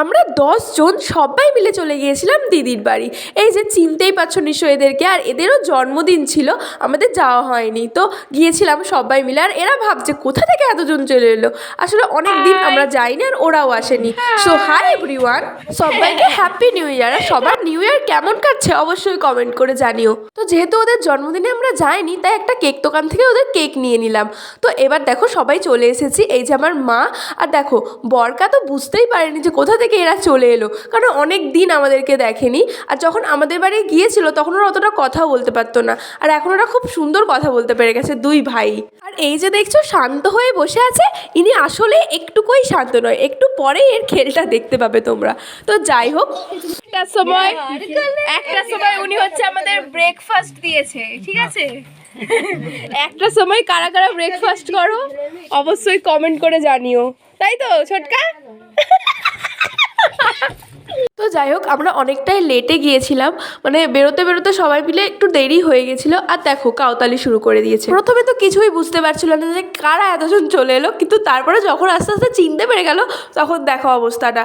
আমরা 10 জন সবাই মিলে চলে গিয়েছিলাম দিদির বাড়ি। এই যে চিনতেই পারছো নিশ্চয়ই এদেরকে, আর এদেরও জন্মদিন ছিল, আমাদের যাওয়া হয়নি, তো গিয়েছিলাম সবাই মিলে। আর এরা ভাবছে কোথা থেকে এতজন চলে এলো, আসলে অনেক দিন আমরা যাইনি আর ওরাও আসেনি। সো হাই এভরিওয়ান, সবাইকে হ্যাপি নিউ ইয়ার। আর সবার নিউ ইয়ার কেমন কাটছে অবশ্যই কমেন্ট করে জানিও। তো যেহেতু ওদের জন্মদিনে আমরা যাইনি, তাই একটা কেক দোকান থেকে ওদের কেক নিয়ে নিলাম। তো এবার দেখো সবাই চলে এসেছি, এই যে আমার মা। আর দেখো বরকা তো বুঝতেই পারেনি যে কোথা থেকে এরা চলে এলো, কারণ অনেক দিন আমাদেরকে দেখেনি। আর যখন আমাদের বাড়ি গিয়েছিল তখন ওরা অতটা কথাও বলতে পারতো না, আর এখন ওরা খুব সুন্দর কথা বলতে পেরে গেছে দুই ভাই। আর এই যে দেখছো শান্ত হয়ে বসে আছে, ইনি আসলে একটুকুই শান্ত নয়, একটু পরেই এর খেলটা দেখতে পাবে তোমরা। তো যাই হোক, একটা সময় উনি হচ্ছে আমাদের ব্রেকফাস্ট দিয়েছে, ঠিক আছে? একটা সময় কারা কারা ব্রেকফাস্ট করো অবশ্যই কমেন্ট করে জানিও, তাই তো ছোটকা? তো যাই হোক, আমরা অনেকটাই লেটে গিয়েছিলাম, মানে বেরোতে বেরোতে সবাই মিলে একটু দেরি হয়ে গেছিলো। আর দেখো কাউতালি শুরু করে দিয়েছে। প্রথমে তো কিছুই বুঝতে পারছিল না যে কারা এতজন চলে এলো, কিন্তু তারপরে যখন আস্তে আস্তে চিনতে পেরে গেল তখন দেখো অবস্থাটা।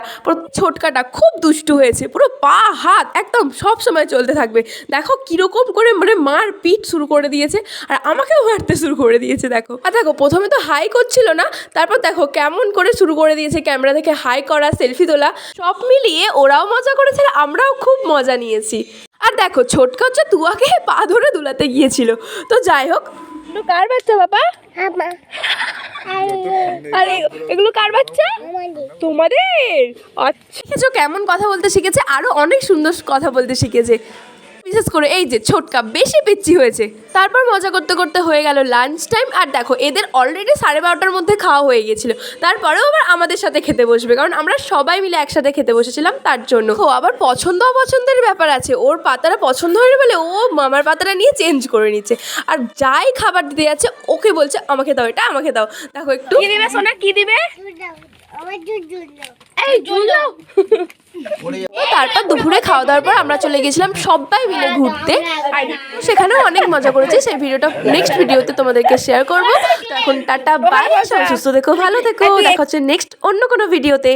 ছোটকাটা খুব দুষ্টু হয়েছে, পুরো পা হাত একদম সব সময় চলতে থাকবে। দেখো কিরকম করে মানে মার পিট শুরু করে দিয়েছে, আর আমাকেও মারতে শুরু করে দিয়েছে দেখো। আর দেখো প্রথমে তো হাই করছিল না, তারপর দেখো কেমন করে শুরু করে দিয়েছে ক্যামেরা থেকে হাই করা, সেলফি তোলা। সব মিলিয়ে ওরাও মজা করেছে, আমরাও খুব মজা নিয়েছি। আর দেখো ছোটকা হচ্ছে তুয়াকে পা ধরে দুলাতে গিয়েছিল। তো যাই হোক, কার বাচ্চা বাবা? আরে এগুলো কার বাচ্চা? তোমাদের? আচ্ছা, শিখেছো কেমন কথা বলতে শিখেছে, আরো অনেক সুন্দর কথা বলতে শিখেছে। বিশেষ করে এই যে ছোটকা বেশি পিচ্ছি হয়েছে। তারপর মজা করতে করতে হয়ে গেল লাঞ্চ টাইম। আর দেখো এদের অলরেডি 12:30টার মধ্যে খাওয়া হয়ে গেছিলো, তারপরেও আবার আমাদের সাথে খেতে বসবে, কারণ আমরা সবাই মিলে একসাথে খেতে বসেছিলাম তার জন্য। ও আবার পছন্দ অপছন্দের ব্যাপার আছে, ওর পাতাটা পছন্দ হয়ে বলে ও মামার পাতাটা নিয়ে চেঞ্জ করে নিচ্ছে, আর যাই খাবার দিতে যাচ্ছে ওকে বলছে আমাকে দাও, এটা আমাকে দাও। দেখো একটু কি দিবে সোনা, কি দিবে? এই জুলো। তারপর দুপুরে খাওয়া দাওয়ার পর আমরা চলে গেছিলাম সবাই মিলে ঘুরতে, আর সেখানেও অনেক মজা করেছি। সেই ভিডিওটা নেক্সট ভিডিওতে তোমাদেরকে শেয়ার করবো। তো এখন টাটা বাই, সবাই সুস্থ থেকো, ভালো থেকো, দেখা হচ্ছে নেক্সট অন্য কোনো ভিডিওতে।